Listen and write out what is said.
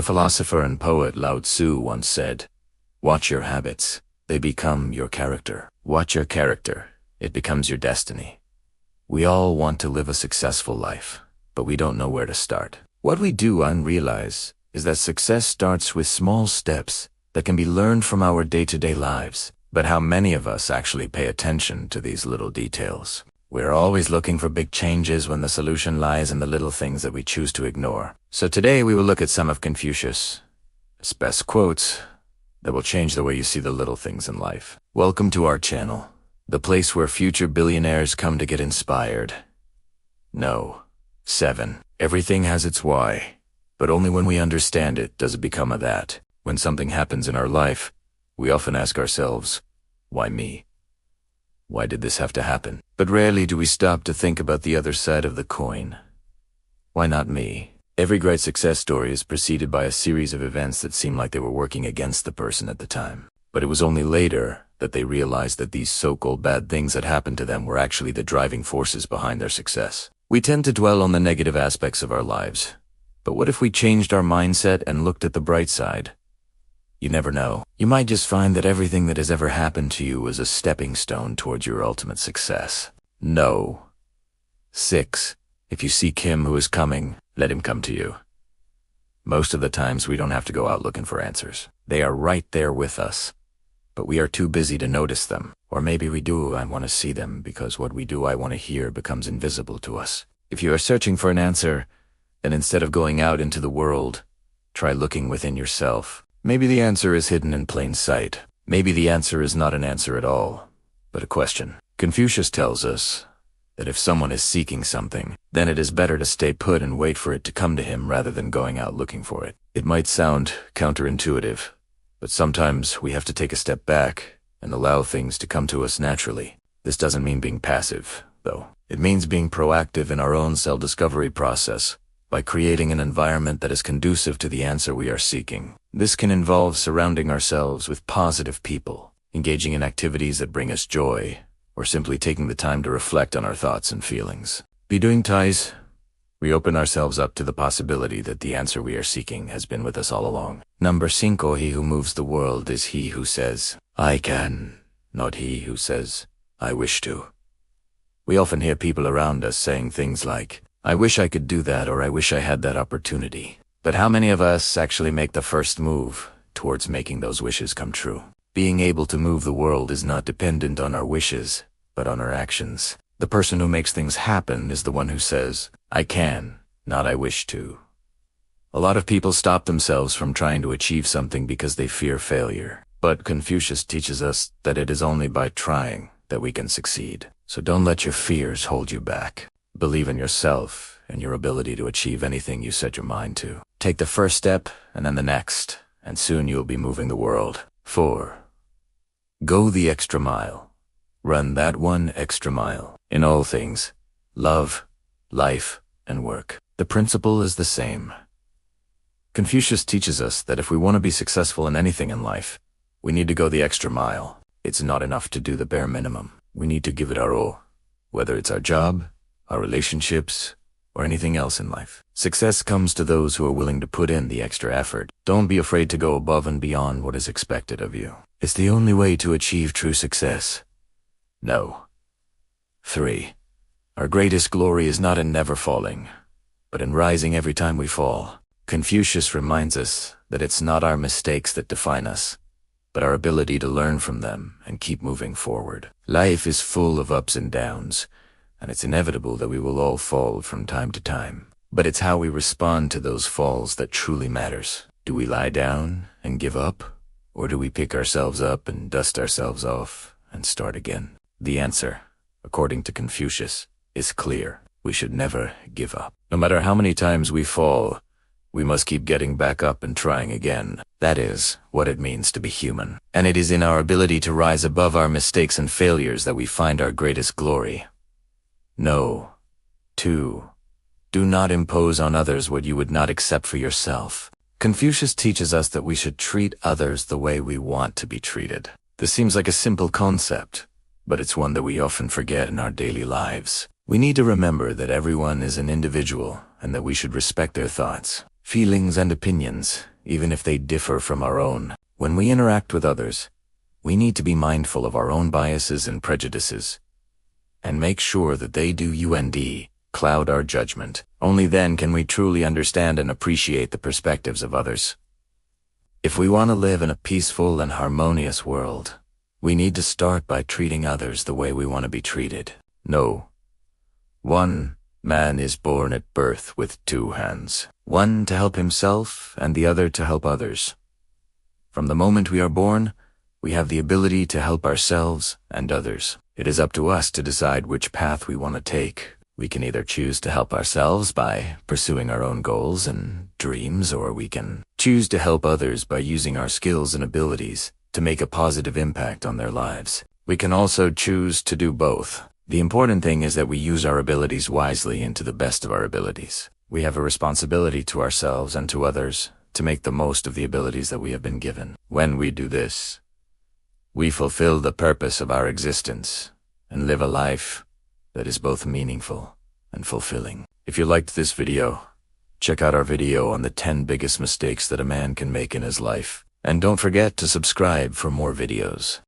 The philosopher and poet Lao Tzu once said, "Watch your habits. They become your character. Watch your character. It becomes your destiny." We all want to live a successful life, but we don't know where to start. What we do unrealize is that success starts with small steps that can be learned from our day-to-day lives. But how many of us actually pay attention to these little details? We're always looking for big changes when the solution lies in the little things that we choose to ignore. So today we will look at some of Confucius' best quotes that will change the way you see the little things in life. Welcome to our channel, the place where future billionaires come to get inspired. No. 7. Everything has its why, but only when we understand it does it become a that. When something happens in our life, we often ask ourselves, why me? Why did this have to happen? But rarely do we stop to think about the other side of the coin. Why not me? Every great success story is preceded by a series of events that seem like they were working against the person at the time. But it was only later that they realized that these so-called bad things that happened to them were actually the driving forces behind their success. We tend to dwell on the negative aspects of our lives. But what if we changed our mindset and looked at the bright side? You never know. You might just find that everything that has ever happened to you was a stepping stone towards your ultimate success. No. 6. If you seek him who is coming, let him come to you. Most of the times we don't have to go out looking for answers. They are right there with us. But we are too busy to notice them. Or maybe we do and want to see them because what we do I want to hear becomes invisible to us. If you are searching for an answer, then instead of going out into the world, try looking within yourself. Maybe the answer is hidden in plain sight. Maybe the answer is not an answer at all, but a question. Confucius tells us that if someone is seeking something, then it is better to stay put and wait for it to come to him rather than going out looking for it. It might sound counterintuitive, but sometimes we have to take a step back and allow things to come to us naturally. This doesn't mean being passive, though. It means being proactive in our own self-discovery process by creating an environment that is conducive to the answer we are seeking. This can involve surrounding ourselves with positive people, engaging in activities that bring us joy, or simply taking the time to reflect on our thoughts and feelings. By doing ties, we open ourselves up to the possibility that the answer we are seeking has been with us all along. Number 5. He who moves the world is he who says, "I can," not he who says, "I wish to." We often hear people around us saying things like, "I wish I could do that," or "I wish I had that opportunity." But how many of us actually make the first move towards making those wishes come true? Being able to move the world is not dependent on our wishes, but on our actions. The person who makes things happen is the one who says, "I can," not "I wish to." A lot of people stop themselves from trying to achieve something because they fear failure. But Confucius teaches us that it is only by trying that we can succeed. So don't let your fears hold you back. Believe in yourself and your ability to achieve anything you set your mind to. Take the first step and then the next, and soon you'll be moving the world. 4. Go the extra mile. Run that one extra mile. In all things, love, life, and work, the principle is the same. Confucius teaches us that if we want to be successful in anything in life, we need to go the extra mile. It's not enough to do the bare minimum. We need to give it our all, whether it's our job, our relationships, or anything else in life. Success comes to those who are willing to put in the extra effort. Don't be afraid to go above and beyond what is expected of you. It's the only way to achieve true success. No. 3. Our greatest glory is not in never falling, but in rising every time we fall. Confucius reminds us that it's not our mistakes that define us, but our ability to learn from them and keep moving forward. Life is full of ups and downs, and it's inevitable that we will all fall from time to time. But it's how we respond to those falls that truly matters. Do we lie down and give up? Or do we pick ourselves up and dust ourselves off and start again? The answer, according to Confucius, is clear. We should never give up. No matter how many times we fall, we must keep getting back up and trying again. That is what it means to be human. And it is in our ability to rise above our mistakes and failures that we find our greatest glory. No. 2. Do not impose on others what you would not accept for yourself. Confucius teaches us that we should treat others the way we want to be treated. This seems like a simple concept, but it's one that we often forget in our daily lives. We need to remember that everyone is an individual and that we should respect their thoughts, feelings, and opinions, even if they differ from our own. When we interact with others, we need to be mindful of our own biases and prejudices, and make sure that they do cloud our judgment. Only then can we truly understand and appreciate the perspectives of others. If we want to live in a peaceful and harmonious world, we need to start by treating others the way we want to be treated. No one man is born at birth with two hands, one to help himself and the other to help others. From the moment we are born, we have the ability to help ourselves and others. It is up to us to decide which path we want to take. We can either choose to help ourselves by pursuing our own goals and dreams, or we can choose to help others by using our skills and abilities to make a positive impact on their lives. We can also choose to do both. The important thing is that we use our abilities wisely and to the best of our abilities. We have a responsibility to ourselves and to others to make the most of the abilities that we have been given. When we do this, we fulfill the purpose of our existence and live a life that is both meaningful and fulfilling. If you liked this video, check out our video on the 10 biggest mistakes that a man can make in his life. And don't forget to subscribe for more videos.